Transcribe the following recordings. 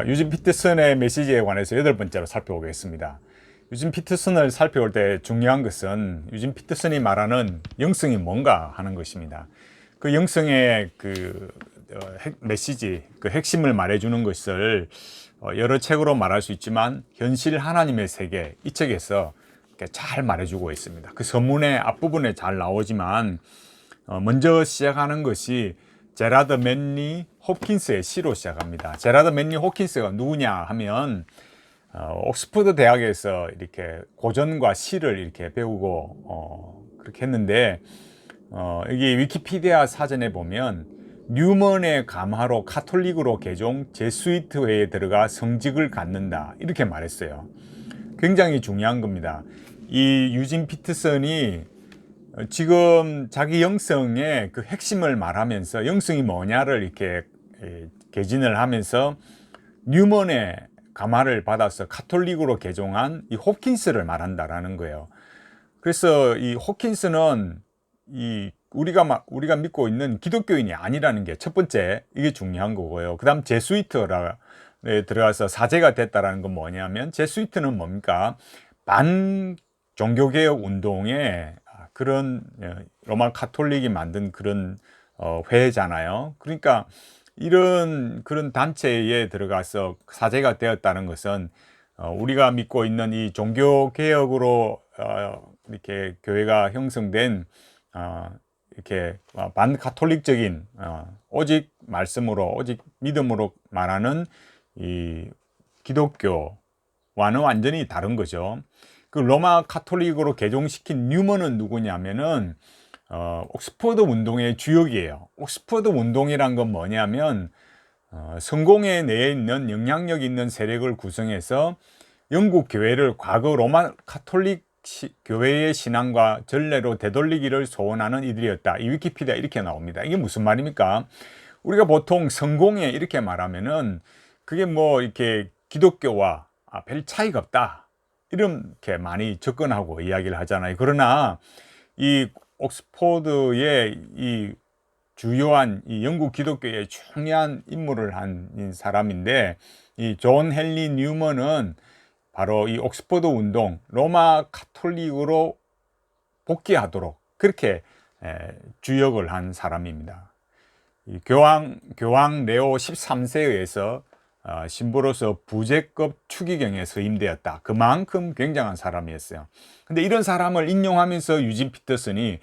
유진 피터슨의 메시지에 관해서 8번째로 살펴보겠습니다. 유진 피터슨을 살펴볼 때 중요한 것은 유진 피터슨이 말하는 영성이 뭔가 하는 것입니다. 그 영성의 메시지, 그 핵심을 말해주는 것을 여러 책으로 말할 수 있지만 현실 하나님의 세계, 이 책에서 잘 말해주고 있습니다. 그 서문의 앞부분에 잘 나오지만 먼저 시작하는 것이 제라드 맨리 홉킨스의 시로 시작합니다. 제라드 맨리 홉킨스가 누구냐 하면 옥스퍼드 대학에서 이렇게 고전과 시를 이렇게 배우고 그렇게 했는데 여기 위키피디아 사전에 보면 뉴먼의 감화로 카톨릭으로 개종 제수이트회에 들어가 성직을 갖는다 이렇게 말했어요. 굉장히 중요한 겁니다. 이 유진 피터슨이 지금 자기 영성의 그 핵심을 말하면서 영성이 뭐냐를 이렇게 개진을 하면서 뉴먼의 감화를 받아서 카톨릭으로 개종한 이 홉킨스를 말한다라는 거예요. 그래서 이 홉킨스는 우리가 믿고 있는 기독교인이 아니라는 게 첫 번째, 이게 중요한 거고요. 그 다음 제수이트에 들어가서 사제가 됐다라는 건 뭐냐면, 제수이트는 뭡니까? 반 종교개혁 운동의 그런 로마 카톨릭이 만든 그런 회잖아요. 그러니까 이런 그런 단체에 들어가서 사제가 되었다는 것은 우리가 믿고 있는 이 종교개혁으로 이렇게 교회가 형성된 이렇게 반카톨릭적인 오직 말씀으로 오직 믿음으로 말하는 이 기독교와는 완전히 다른 거죠. 그 로마 카톨릭으로 개종시킨 뉴먼은 누구냐면은 옥스퍼드 운동의 주역이에요. 옥스퍼드 운동이란 건 뭐냐면 성공회 내에 있는 영향력 있는 세력을 구성해서 영국 교회를 과거 로마 카톨릭 교회의 신앙과 전례로 되돌리기를 소원하는 이들이었다. 이 위키피디아 이렇게 나옵니다. 이게 무슨 말입니까? 우리가 보통 성공회 이렇게 말하면은 그게 뭐 이렇게 기독교와 별 차이가 없다, 이렇게 많이 접근하고 이야기를 하잖아요. 그러나 이 옥스퍼드의 이 주요한 이 영국 기독교의 중요한 임무를 한 사람인데, 이 존 헨리 뉴먼은 바로 이 옥스퍼드 운동, 로마 카톨릭으로 복귀하도록 그렇게 주역을 한 사람입니다. 이 교황 레오 13세에 의해서 신부로서 부제급 추기경에 서임되었다. 그만큼 굉장한 사람이었어요. 근데 이런 사람을 인용하면서 유진 피터슨이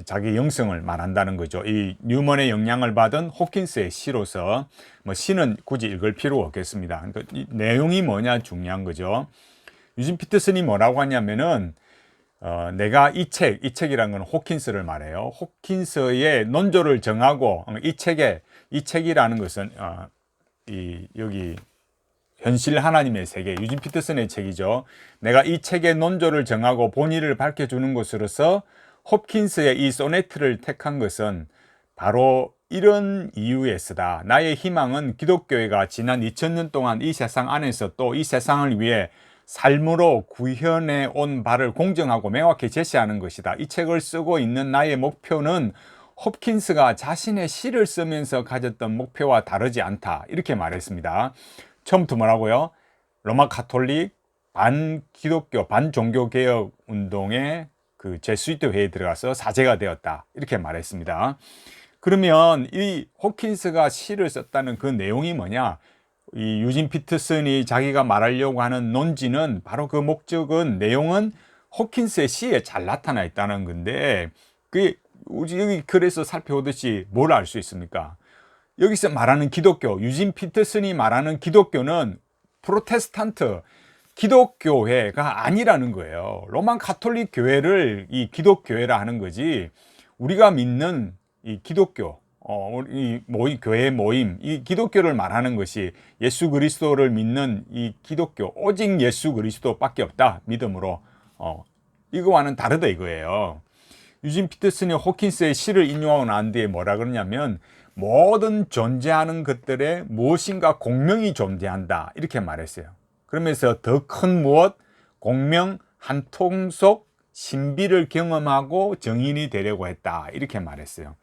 자기 영성을 말한다는 거죠. 이 뉴먼의 영향을 받은 홉킨스의 시로서, 뭐 시는 굳이 읽을 필요가 없겠습니다. 그러니까 이 내용이 뭐냐 중요한 거죠. 유진 피터슨이 뭐라고 하냐면은 내가 이 책이라는 건 호킨스를 말해요. 호킨스의 논조를 정하고 이 책이라는 것은 여기 현실 하나님의 세계, 유진 피터슨의 책이죠. 내가 이 책의 논조를 정하고 본의를 밝혀주는 것으로서 홉킨스의 이 소네트를 택한 것은 바로 이런 이유에서다. 나의 희망은 기독교회가 지난 2000년 동안 이 세상 안에서 또 이 세상을 위해 삶으로 구현해 온 바를 공정하고 명확히 제시하는 것이다. 이 책을 쓰고 있는 나의 목표는 홉킨스가 자신의 시를 쓰면서 가졌던 목표와 다르지 않다, 이렇게 말했습니다. 처음부터 뭐라고요? 로마 카톨릭 반기독교 반종교개혁 운동의 그 제수이트 회에 들어가서 사제가 되었다, 이렇게 말했습니다. 그러면 이 호킨스가 시를 썼다는 그 내용이 뭐냐? 이 유진 피터슨이 자기가 말하려고 하는 논지는 바로 그 목적은, 내용은 호킨스의 시에 잘 나타나 있다는 건데, 그게 여기 글에서 살펴보듯이 뭘 알 수 있습니까? 여기서 말하는 기독교, 유진 피터슨이 말하는 기독교는 프로테스탄트 기독교회가 아니라는 거예요. 로만 가톨릭 교회를 이 기독교회라 하는 거지, 우리가 믿는 이 기독교, 교회 모임, 이 기독교를 말하는 것이 예수 그리스도를 믿는 이 기독교, 오직 예수 그리스도밖에 없다, 믿음으로. 이거와는 다르다 이거예요. 유진 피터슨이 호킨스의 시를 인용하고 난 뒤에 뭐라 그러냐면, 모든 존재하는 것들에 무엇인가 공명이 존재한다, 이렇게 말했어요. 그러면서 더 큰 무엇, 공명 한 통 속 신비를 경험하고 정인이 되려고 했다, 이렇게 말했어요.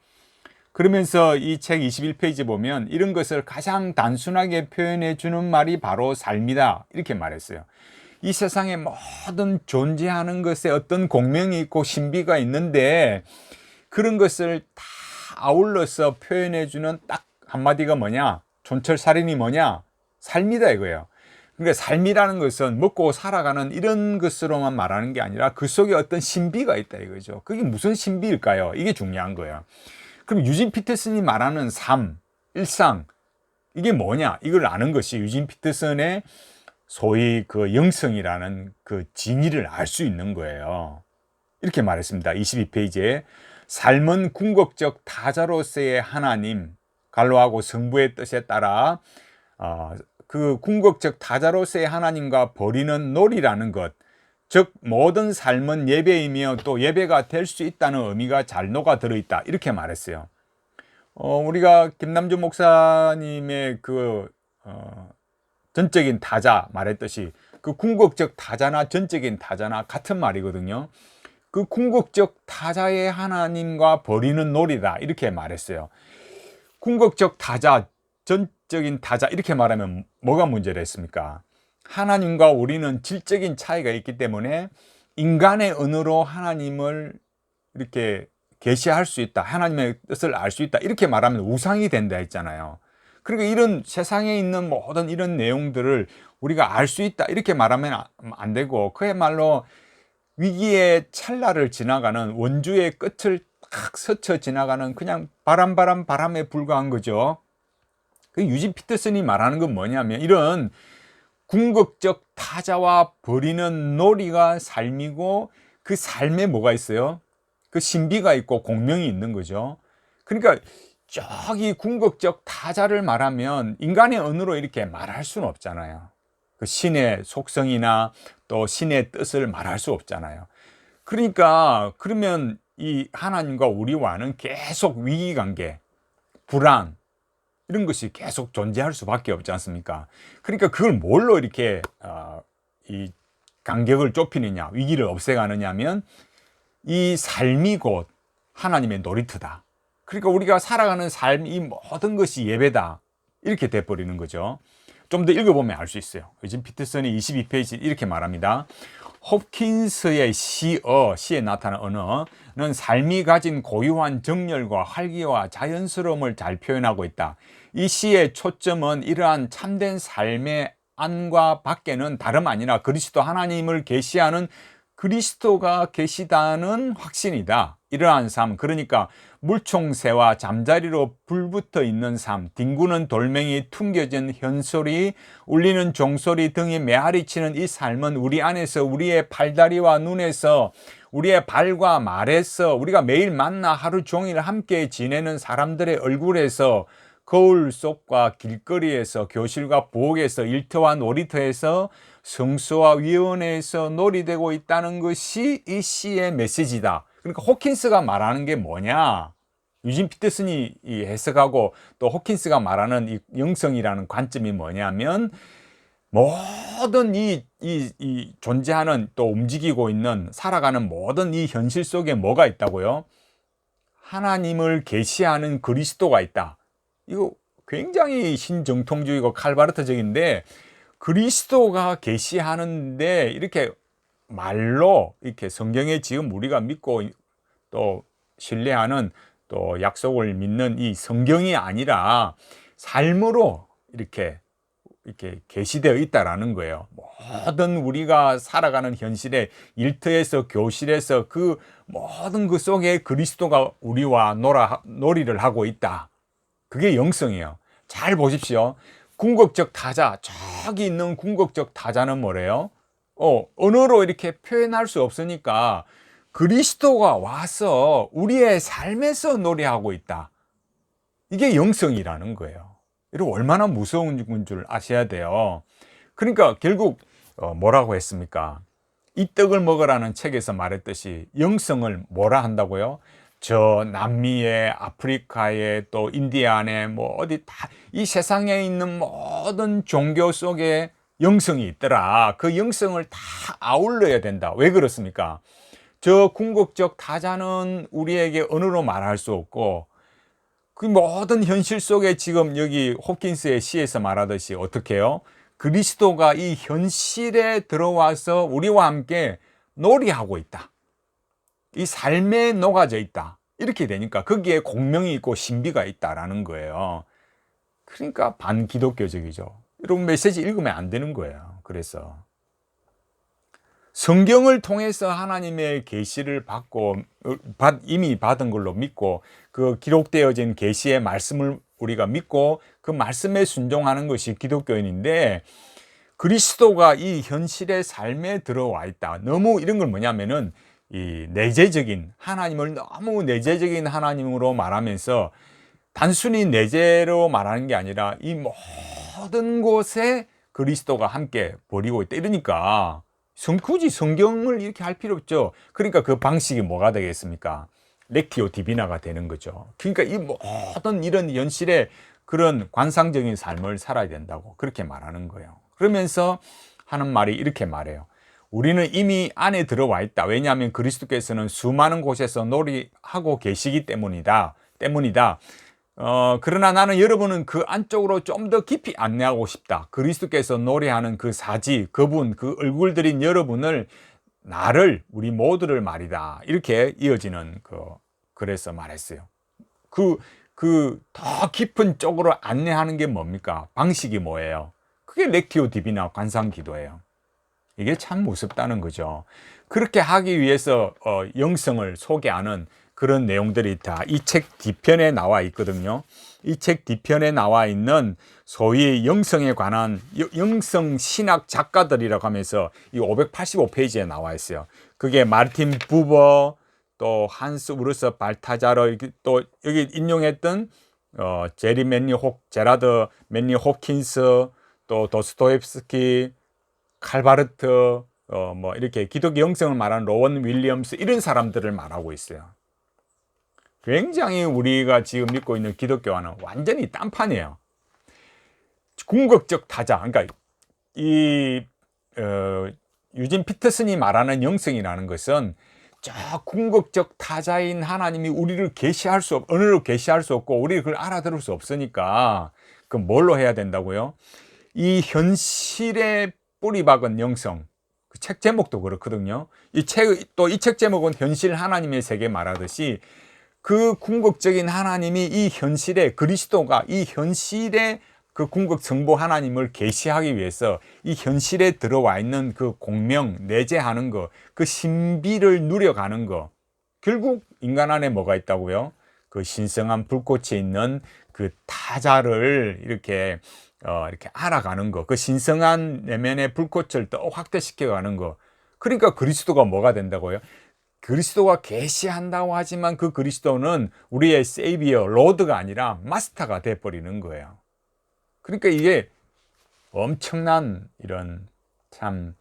그러면서 이 책 21페이지 보면 이런 것을 가장 단순하게 표현해 주는 말이 바로 삶이다, 이렇게 말했어요. 이 세상에 모든 존재하는 것에 어떤 공명이 있고 신비가 있는데, 그런 것을 다 아울러서 표현해 주는 딱 한마디가 뭐냐? 촌철살인이 뭐냐? 삶이다, 이거예요. 그러니까 삶이라는 것은 먹고 살아가는 이런 것으로만 말하는 게 아니라 그 속에 어떤 신비가 있다, 이거죠. 그게 무슨 신비일까요? 이게 중요한 거예요. 그럼 유진 피터슨이 말하는 삶, 일상, 이게 뭐냐? 이걸 아는 것이 유진 피터슨의 소위 그 영성이라는 그 진리를 알 수 있는 거예요. 이렇게 말했습니다. 22페이지에 삶은 궁극적 타자로서의 하나님, 갈로하고 성부의 뜻에 따라 그 궁극적 타자로서의 하나님과 벌이는 놀이라는 것, 즉 모든 삶은 예배이며 또 예배가 될 수 있다는 의미가 잘 녹아 들어있다, 이렇게 말했어요. 우리가 김남준 목사님의 그 전적인 타자 말했듯이 그 궁극적 타자나 전적인 타자나 같은 말이거든요. 그 궁극적 타자의 하나님과 벌이는 놀이다, 이렇게 말했어요. 궁극적 타자, 전적인 타자, 이렇게 말하면 뭐가 문제를 했습니까? 하나님과 우리는 질적인 차이가 있기 때문에 인간의 언어로 하나님을 이렇게 계시할 수 있다, 하나님의 뜻을 알 수 있다, 이렇게 말하면 우상이 된다 했잖아요. 그러니까 이런 세상에 있는 모든 이런 내용들을 우리가 알 수 있다, 이렇게 말하면 안 되고, 그야말로 위기의 찰나를 지나가는, 원주의 끝을 탁 스쳐 지나가는 그냥 바람에 불과한 거죠. 그 유진 피터슨이 말하는 건 뭐냐면, 이런 궁극적 타자와 벌이는 놀이가 삶이고, 그 삶에 뭐가 있어요? 그 신비가 있고 공명이 있는 거죠. 그러니까 저기 궁극적 타자를 말하면 인간의 언어로 이렇게 말할 수는 없잖아요. 그 신의 속성이나 또 신의 뜻을 말할 수 없잖아요. 그러니까 그러면 이 하나님과 우리와는 계속 위기관계, 불안, 이런 것이 계속 존재할 수밖에 없지 않습니까? 그러니까 그걸 뭘로 이렇게 이 간격을 좁히느냐, 위기를 없애가느냐 하면 이 삶이 곧 하나님의 놀이터다. 그러니까 우리가 살아가는 삶, 이 모든 것이 예배다, 이렇게 돼버리는 거죠. 좀 더 읽어보면 알 수 있어요. 요즘 피터슨이 22페이지 이렇게 말합니다. 홉킨스의 시에 나타난 언어는 삶이 가진 고유한 정열과 활기와 자연스러움을 잘 표현하고 있다. 이 시의 초점은 이러한 참된 삶의 안과 밖에는 다름 아니라 그리스도 하나님을 계시하는 그리스도가 계시다는 확신이다. 이러한 삶, 그러니까 물총새와 잠자리로 불붙어 있는 삶, 뒹구는 돌멩이, 퉁겨진 현소리, 울리는 종소리 등이 메아리치는 이 삶은 우리 안에서, 우리의 팔다리와 눈에서, 우리의 발과 말에서, 우리가 매일 만나 하루 종일 함께 지내는 사람들의 얼굴에서, 거울 속과 길거리에서, 교실과 부엌에서, 일터와 놀이터에서, 성소와 위원회에서 놀이되고 있다는 것이 이 시의 메시지다. 그러니까 호킨스가 말하는 게 뭐냐? 유진 피터슨이 해석하고 또 호킨스가 말하는 이 영성이라는 관점이 뭐냐면, 모든 이 존재하는, 또 움직이고 있는, 살아가는 모든 이 현실 속에 뭐가 있다고요? 하나님을 계시하는 그리스도가 있다. 이거 굉장히 신정통주의고 칼바르트적인데, 그리스도가 계시하는데 이렇게 말로, 이렇게 성경에 지금 우리가 믿고 또 신뢰하는, 또 약속을 믿는 이 성경이 아니라 삶으로 이렇게 계시되어 있다라는 거예요. 모든 우리가 살아가는 현실의 일터에서, 교실에서, 그 모든 그 속에 그리스도가 우리와 놀이를 하고 있다. 그게 영성이에요. 잘 보십시오. 궁극적 타자, 저기 있는 궁극적 타자는 뭐래요? 언어로 이렇게 표현할 수 없으니까 그리스도가 와서 우리의 삶에서 노래하고 있다. 이게 영성이라는 거예요. 이거 얼마나 무서운 줄 아셔야 돼요. 그러니까 결국 뭐라고 했습니까? 이 떡을 먹으라는 책에서 말했듯이 영성을 뭐라 한다고요? 저 남미에, 아프리카에, 또 인디안에, 뭐 어디 다 이 세상에 있는 모든 종교 속에 영성이 있더라. 그 영성을 다 아울러야 된다. 왜 그렇습니까? 저 궁극적 타자는 우리에게 언어로 말할 수 없고, 그 모든 현실 속에 지금 여기 홉킨스의 시에서 말하듯이 어떻게 해요? 그리스도가 이 현실에 들어와서 우리와 함께 놀이하고 있다. 이 삶에 녹아져 있다. 이렇게 되니까 거기에 공명이 있고 신비가 있다라는 거예요. 그러니까 반기독교적이죠. 여러분 메시지 읽으면 안 되는 거예요. 그래서 성경을 통해서 하나님의 계시를 받고 이미 받은 걸로 믿고 그 기록되어진 계시의 말씀을 우리가 믿고 그 말씀에 순종하는 것이 기독교인인데, 그리스도가 이 현실의 삶에 들어와 있다. 너무 이런 걸 뭐냐면은 이 내재적인 하나님을 너무 내재적인 하나님으로 말하면서 단순히 내재로 말하는 게 아니라 이 모든 곳에 그리스도가 함께 버리고 있다. 이러니까 굳이 성경을 이렇게 할 필요 없죠. 그러니까 그 방식이 뭐가 되겠습니까? 렉티오 디비나가 되는 거죠. 그러니까 이 모든 이런 현실의 그런 관상적인 삶을 살아야 된다고 그렇게 말하는 거예요. 그러면서 하는 말이 이렇게 말해요. 우리는 이미 안에 들어와 있다. 왜냐하면 그리스도께서는 수많은 곳에서 놀이하고 계시기 때문이다. 그러나 나는 여러분은 그 안쪽으로 좀 더 깊이 안내하고 싶다. 그리스도께서 노래하는 그 사지, 그분, 그 얼굴들인 여러분을, 나를, 우리 모두를 말이다. 이렇게 이어지는 그래서 말했어요. 더 깊은 쪽으로 안내하는 게 뭡니까? 방식이 뭐예요? 그게 렉티오 디비나 관상 기도예요. 이게 참 무섭다는 거죠. 그렇게 하기 위해서 영성을 소개하는 그런 내용들이 다 이 책 뒤편에 나와 있거든요. 이 책 뒤편에 나와 있는 소위 영성에 관한 영성 신학 작가들이라고 하면서 이 585페이지에 나와 있어요. 그게 마르틴 부버, 또 한스 우르스 발타자르, 또 여기 인용했던 제라드 맨니 홉킨스, 또 도스토옙스키, 칼바르트, 뭐 이렇게 기독교 영성을 말하는 로원 윌리엄스, 이런 사람들을 말하고 있어요. 굉장히 우리가 지금 믿고 있는 기독교와는 완전히 딴판이에요. 궁극적 타자, 그러니까 유진 피터슨이 말하는 영성이라는 것은 저 궁극적 타자인 하나님이 우리를 언어로 계시할 수 없고 우리 그걸 알아들을 수 없으니까 그 뭘로 해야 된다고요? 이 현실에 뿌리 박은 영성. 그 책 제목도 그렇거든요. 이 책 제목은 현실 하나님의 세계 말하듯이 그 궁극적인 하나님이 이 현실에, 그리스도가 이 현실에 그 궁극 성부 하나님을 계시하기 위해서 이 현실에 들어와 있는 그 공명, 내재하는 거, 그 신비를 누려가는 거. 결국 인간 안에 뭐가 있다고요? 그 신성한 불꽃이 있는 그 타자를 이렇게 알아가는 거, 그 신성한 내면의 불꽃을 더 확대시켜가는 거. 그러니까 그리스도가 뭐가 된다고요? 그리스도가 계시한다고 하지만 그 그리스도는 우리의 세이비어, 로드가 아니라 마스터가 돼버리는 거예요. 그러니까 이게 엄청난 이런 참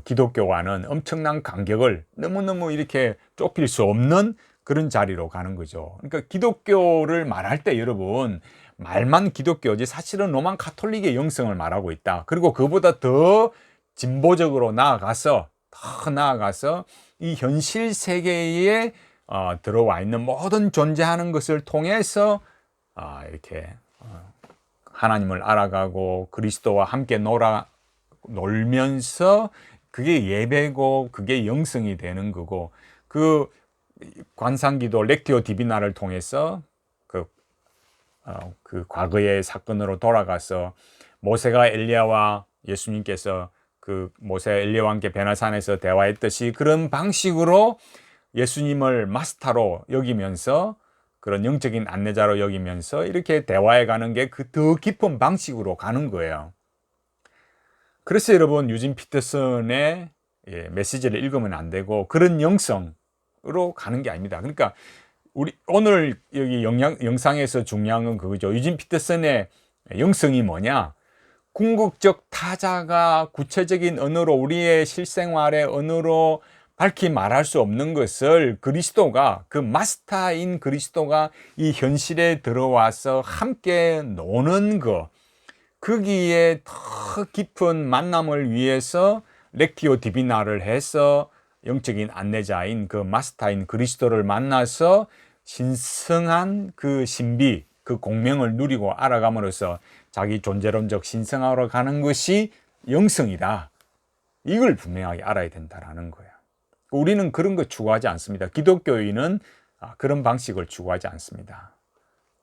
기독교와는 엄청난 간격을 너무너무 이렇게 좁힐 수 없는 그런 자리로 가는 거죠. 그러니까 기독교를 말할 때 여러분, 말만 기독교지 사실은 로만 카톨릭의 영성을 말하고 있다. 그리고 그보다 더 진보적으로 나아가서 이 현실 세계에 들어와 있는 모든 존재하는 것을 통해서 이렇게 하나님을 알아가고 그리스도와 함께 놀면서 그게 예배고 그게 영성이 되는 거고, 그 관상기도 렉티오 디비나를 통해서 그 과거의 사건으로 돌아가서 모세가 엘리야와 예수님께서 그 모세 엘리야와 함께 베나산에서 대화했듯이 그런 방식으로 예수님을 마스터로 여기면서 그런 영적인 안내자로 여기면서 이렇게 대화해 가는 게 그 더 깊은 방식으로 가는 거예요. 그래서 여러분, 유진 피터슨의 메시지를 읽으면 안 되고 그런 영성으로 가는 게 아닙니다. 그러니까 우리 오늘 여기 영상에서 중요한 건 그거죠. 유진 피터슨의 영성이 뭐냐? 궁극적 타자가 구체적인 언어로, 우리의 실생활의 언어로 밝히 말할 수 없는 것을 그리스도가, 그 마스터인 그리스도가 이 현실에 들어와서 함께 노는 것, 거기에 더 깊은 만남을 위해서 렉티오 디비나를 해서 영적인 안내자인 그 마스터인 그리스도를 만나서 신성한 그 신비, 그 공명을 누리고 알아감으로써 자기 존재론적 신성하러 가는 것이 영성이다. 이걸 분명하게 알아야 된다라는 거예요. 우리는 그런 거 추구하지 않습니다. 기독교인은 그런 방식을 추구하지 않습니다.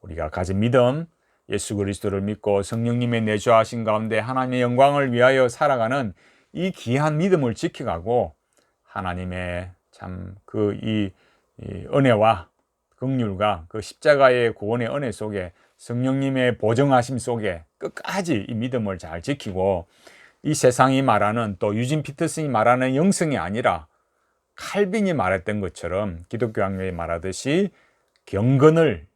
우리가 가진 믿음, 예수 그리스도를 믿고 성령님의 내주하신 가운데 하나님의 영광을 위하여 살아가는 이 귀한 믿음을 지켜가고 하나님의 참 그 이 은혜와 긍휼과 그 십자가의 구원의 은혜 속에 성령님의 보정하심 속에 끝까지 이 믿음을 잘 지키고 이 세상이 말하는 또 유진 피터슨이 말하는 영성이 아니라 칼빈이 말했던 것처럼 기독교 학명이 말하듯이 경건을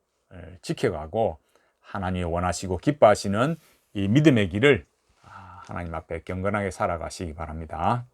지켜가고 하나님이 원하시고 기뻐하시는 이 믿음의 길을 하나님 앞에 경건하게 살아가시기 바랍니다.